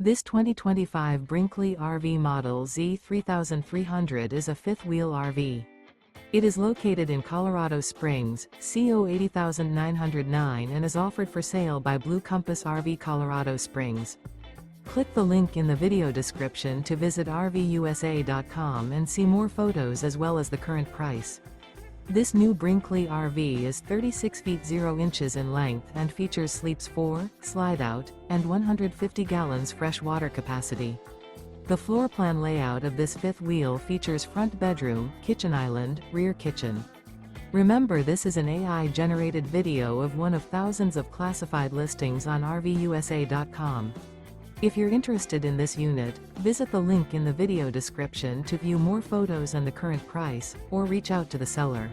This 2025 Brinkley RV Model Z 3300 is a fifth-wheel RV. It is located in Colorado Springs, CO 80909 and is offered for sale by Blue Compass RV Colorado Springs. Click the link in the video description to visit RVUSA.com and see more photos as well as the current price. This new Brinkley RV is 36 feet 0 inches in length and features sleeps 4, slide-out, and 150 gallons fresh water capacity. The floor plan layout of this fifth wheel features front bedroom, kitchen island, rear kitchen. Remember, this is an AI-generated video of one of thousands of classified listings on RVUSA.com. If you're interested in this unit, visit the link in the video description to view more photos and the current price, or reach out to the seller.